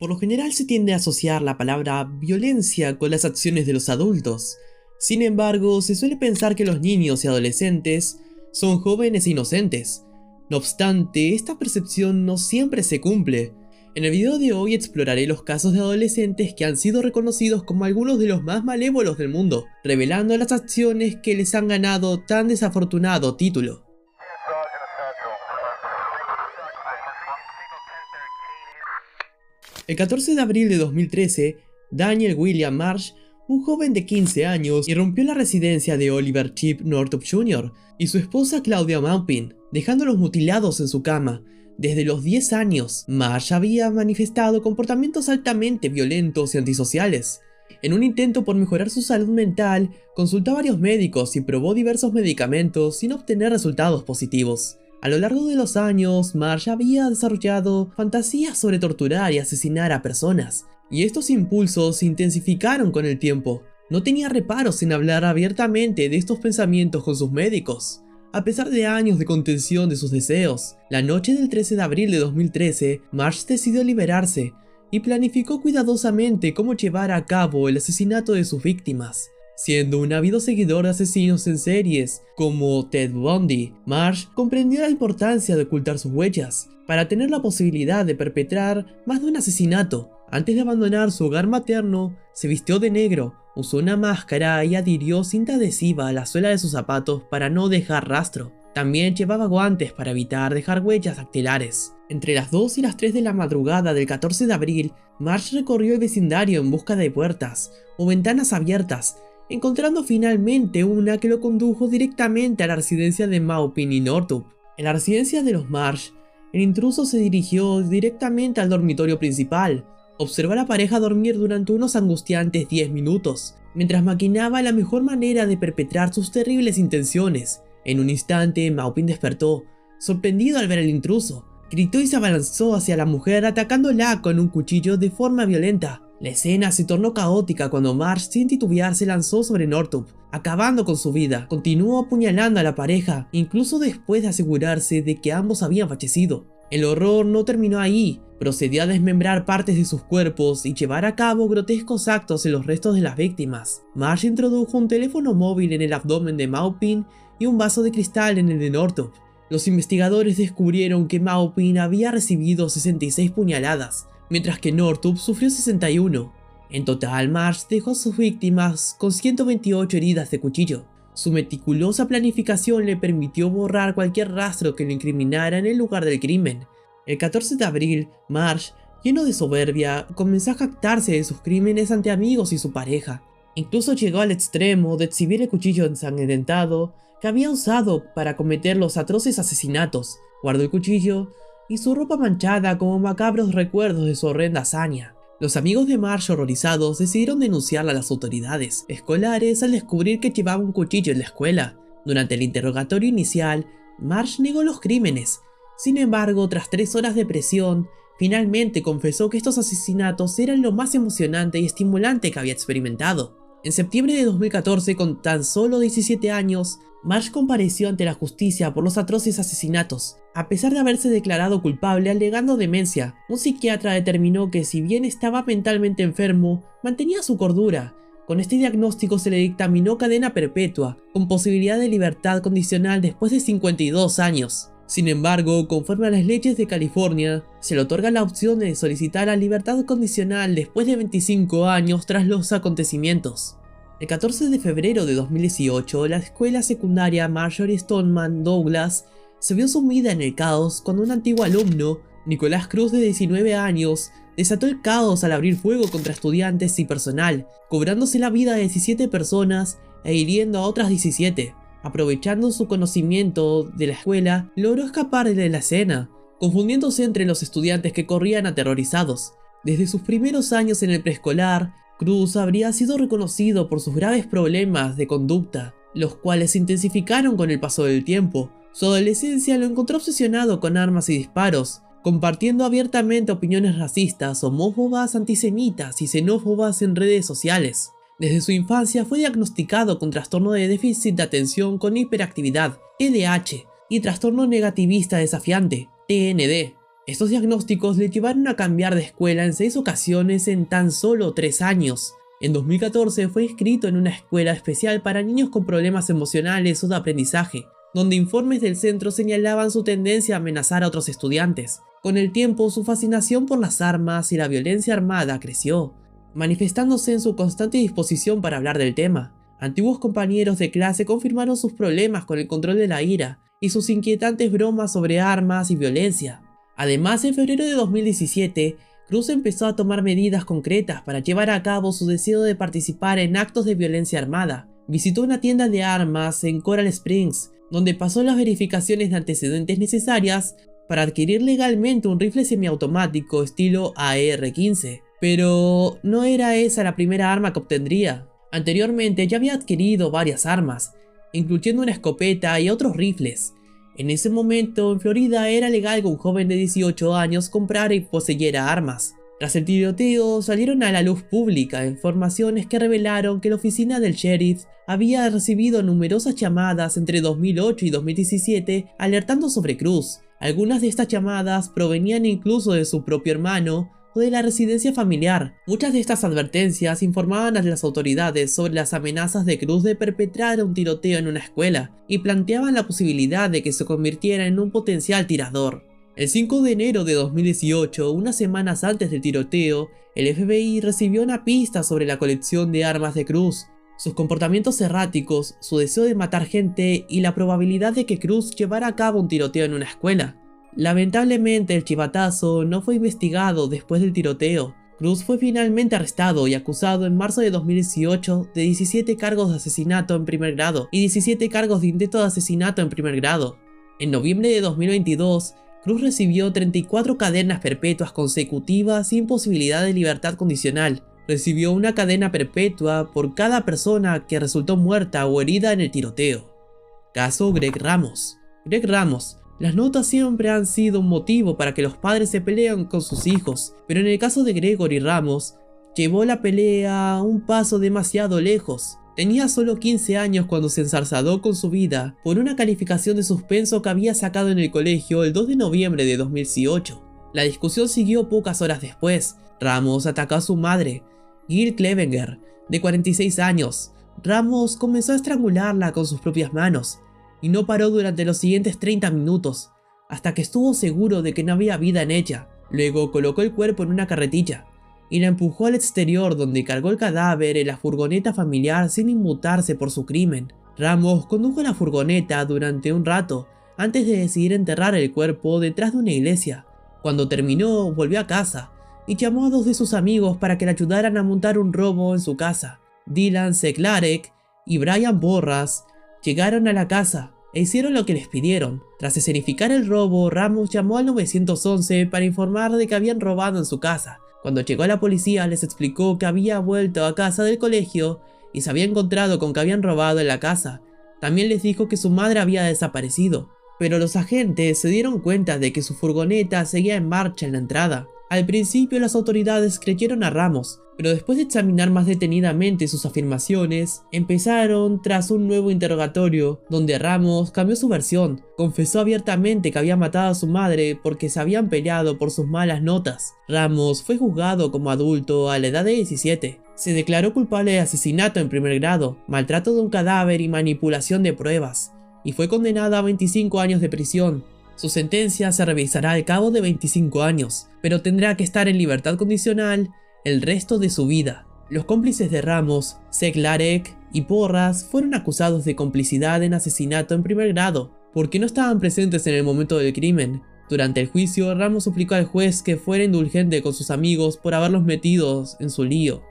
Por lo general se tiende a asociar la palabra violencia con las acciones de los adultos. Sin embargo, se suele pensar que los niños y adolescentes son jóvenes e inocentes. No obstante, esta percepción no siempre se cumple. En el video de hoy exploraré los casos de adolescentes que han sido reconocidos como algunos de los más malévolos del mundo, revelando las acciones que les han ganado tan desafortunado título. El 14 de abril de 2013, Daniel William Marsh, un joven de 15 años, irrumpió en la residencia de Oliver Chip Northup Jr. y su esposa Claudia Maupin, dejándolos mutilados en su cama. Desde los 10 años, Marsh había manifestado comportamientos altamente violentos y antisociales. En un intento por mejorar su salud mental, consultó a varios médicos y probó diversos medicamentos sin obtener resultados positivos. A lo largo de los años, Marsh había desarrollado fantasías sobre torturar y asesinar a personas, y estos impulsos se intensificaron con el tiempo. No tenía reparos en hablar abiertamente de estos pensamientos con sus médicos. A pesar de años de contención de sus deseos, la noche del 13 de abril de 2013, Marsh decidió liberarse y planificó cuidadosamente cómo llevar a cabo el asesinato de sus víctimas. Siendo un ávido seguidor de asesinos en series como Ted Bundy, Marsh comprendió la importancia de ocultar sus huellas para tener la posibilidad de perpetrar más de un asesinato. Antes de abandonar su hogar materno, se vistió de negro, usó una máscara y adhirió cinta adhesiva a la suela de sus zapatos para no dejar rastro. También llevaba guantes para evitar dejar huellas dactilares. Entre las 2 y las 3 de la madrugada del 14 de abril, Marsh recorrió el vecindario en busca de puertas o ventanas abiertas, encontrando finalmente una que lo condujo directamente a la residencia de Maupin y Northup. En la residencia de los Marsh, el intruso se dirigió directamente al dormitorio principal. Observó a la pareja dormir durante unos angustiantes 10 minutos, mientras maquinaba la mejor manera de perpetrar sus terribles intenciones. En un instante, Maupin despertó, sorprendido al ver al intruso. Gritó y se abalanzó hacia la mujer atacándola con un cuchillo de forma violenta. La escena se tornó caótica cuando Marsh, sin titubear, se lanzó sobre Northup, acabando con su vida. Continuó apuñalando a la pareja, incluso después de asegurarse de que ambos habían fallecido. El horror no terminó ahí. Procedió a desmembrar partes de sus cuerpos y llevar a cabo grotescos actos en los restos de las víctimas. Marsh introdujo un teléfono móvil en el abdomen de Maupin y un vaso de cristal en el de Northup. Los investigadores descubrieron que Maupin había recibido 66 puñaladas, mientras que Northup sufrió 61. En total, Marsh dejó a sus víctimas con 128 heridas de cuchillo. Su meticulosa planificación le permitió borrar cualquier rastro que lo incriminara en el lugar del crimen. El 14 de abril, Marsh, lleno de soberbia, comenzó a jactarse de sus crímenes ante amigos y su pareja. Incluso llegó al extremo de exhibir el cuchillo ensangrentado que había usado para cometer los atroces asesinatos. Guardó el cuchillo y su ropa manchada como macabros recuerdos de su horrenda hazaña. Los amigos de Marsh, horrorizados, decidieron denunciarla a las autoridades escolares al descubrir que llevaba un cuchillo en la escuela. Durante el interrogatorio inicial, Marsh negó los crímenes. Sin embargo, tras 3 horas de presión, finalmente confesó que estos asesinatos eran lo más emocionante y estimulante que había experimentado. En septiembre de 2014, con tan solo 17 años, Marsh compareció ante la justicia por los atroces asesinatos. A pesar de haberse declarado culpable alegando demencia, un psiquiatra determinó que si bien estaba mentalmente enfermo, mantenía su cordura. Con este diagnóstico se le dictaminó cadena perpetua, con posibilidad de libertad condicional después de 52 años. Sin embargo, conforme a las leyes de California, se le otorga la opción de solicitar la libertad condicional después de 25 años tras los acontecimientos. El 14 de febrero de 2018, la escuela secundaria Marjorie Stoneman Douglas se vio sumida en el caos cuando un antiguo alumno, Nicolás Cruz de 19 años, desató el caos al abrir fuego contra estudiantes y personal, cobrándose la vida de 17 personas e hiriendo a otras 17. Aprovechando su conocimiento de la escuela, logró escapar de la escena, confundiéndose entre los estudiantes que corrían aterrorizados. Desde sus primeros años en el preescolar, Cruz habría sido reconocido por sus graves problemas de conducta, los cuales se intensificaron con el paso del tiempo. Su adolescencia lo encontró obsesionado con armas y disparos, compartiendo abiertamente opiniones racistas, homófobas, antisemitas y xenófobas en redes sociales. Desde su infancia fue diagnosticado con trastorno de déficit de atención con hiperactividad, TDAH, y trastorno negativista desafiante, TND. Estos diagnósticos le llevaron a cambiar de escuela en 6 ocasiones en tan solo 3 años. En 2014 fue inscrito en una escuela especial para niños con problemas emocionales o de aprendizaje, donde informes del centro señalaban su tendencia a amenazar a otros estudiantes. Con el tiempo, su fascinación por las armas y la violencia armada creció, manifestándose en su constante disposición para hablar del tema. Antiguos compañeros de clase confirmaron sus problemas con el control de la ira y sus inquietantes bromas sobre armas y violencia. Además, en febrero de 2017, Cruz empezó a tomar medidas concretas para llevar a cabo su deseo de participar en actos de violencia armada. Visitó una tienda de armas en Coral Springs, donde pasó las verificaciones de antecedentes necesarias para adquirir legalmente un rifle semiautomático estilo AR-15. Pero no era esa la primera arma que obtendría. Anteriormente ya había adquirido varias armas, incluyendo una escopeta y otros rifles. En ese momento, en Florida era legal que un joven de 18 años comprara y poseyera armas. Tras el tiroteo, salieron a la luz pública informaciones que revelaron que la oficina del sheriff había recibido numerosas llamadas entre 2008 y 2017 alertando sobre Cruz. Algunas de estas llamadas provenían incluso de su propio hermano o de la residencia familiar. Muchas de estas advertencias informaban a las autoridades sobre las amenazas de Cruz de perpetrar un tiroteo en una escuela y planteaban la posibilidad de que se convirtiera en un potencial tirador. El 5 de enero de 2018, unas semanas antes del tiroteo, el FBI recibió una pista sobre la colección de armas de Cruz, sus comportamientos erráticos, su deseo de matar gente y la probabilidad de que Cruz llevara a cabo un tiroteo en una escuela. Lamentablemente, el chivatazo no fue investigado después del tiroteo. Cruz fue finalmente arrestado y acusado en marzo de 2018 de 17 cargos de asesinato en primer grado y 17 cargos de intento de asesinato en primer grado. En noviembre de 2022, Cruz recibió 34 cadenas perpetuas consecutivas sin posibilidad de libertad condicional. Recibió una cadena perpetua por cada persona que resultó muerta o herida en el tiroteo. Caso Greg Ramos. Greg Ramos. Las notas siempre han sido un motivo para que los padres se peleen con sus hijos, pero en el caso de Gregory Ramos, llevó la pelea un paso demasiado lejos. Tenía solo 15 años cuando se enzarzó con su vida por una calificación de suspenso que había sacado en el colegio el 2 de noviembre de 2018. La discusión siguió pocas horas después. Ramos atacó a su madre, Gil Clevenger, de 46 años. Ramos comenzó a estrangularla con sus propias manos y no paró durante los siguientes 30 minutos, hasta que estuvo seguro de que no había vida en ella. Luego colocó el cuerpo en una carretilla y la empujó al exterior, donde cargó el cadáver en la furgoneta familiar sin inmutarse por su crimen. Ramos condujo la furgoneta durante un rato antes de decidir enterrar el cuerpo detrás de una iglesia. Cuando terminó, volvió a casa y llamó a 2 de sus amigos para que le ayudaran a montar un robo en su casa. Dylan Seklarek y Brian Borras llegaron a la casa e hicieron lo que les pidieron. Tras escenificar el robo, Ramos llamó al 911 para informar de que habían robado en su casa. Cuando llegó la policía, les explicó que había vuelto a casa del colegio y se había encontrado con que habían robado en la casa. También les dijo que su madre había desaparecido, pero los agentes se dieron cuenta de que su furgoneta seguía en marcha en la entrada. Al principio las autoridades creyeron a Ramos, pero después de examinar más detenidamente sus afirmaciones, empezaron tras un nuevo interrogatorio, donde Ramos cambió su versión. Confesó abiertamente que había matado a su madre porque se habían peleado por sus malas notas. Ramos fue juzgado como adulto a la edad de 17. Se declaró culpable de asesinato en primer grado, maltrato de un cadáver y manipulación de pruebas, y fue condenado a 25 años de prisión. Su sentencia se revisará al cabo de 25 años, pero tendrá que estar en libertad condicional el resto de su vida. Los cómplices de Ramos, Seklarek y Porras, fueron acusados de complicidad en asesinato en primer grado, porque no estaban presentes en el momento del crimen. Durante el juicio, Ramos suplicó al juez que fuera indulgente con sus amigos por haberlos metido en su lío.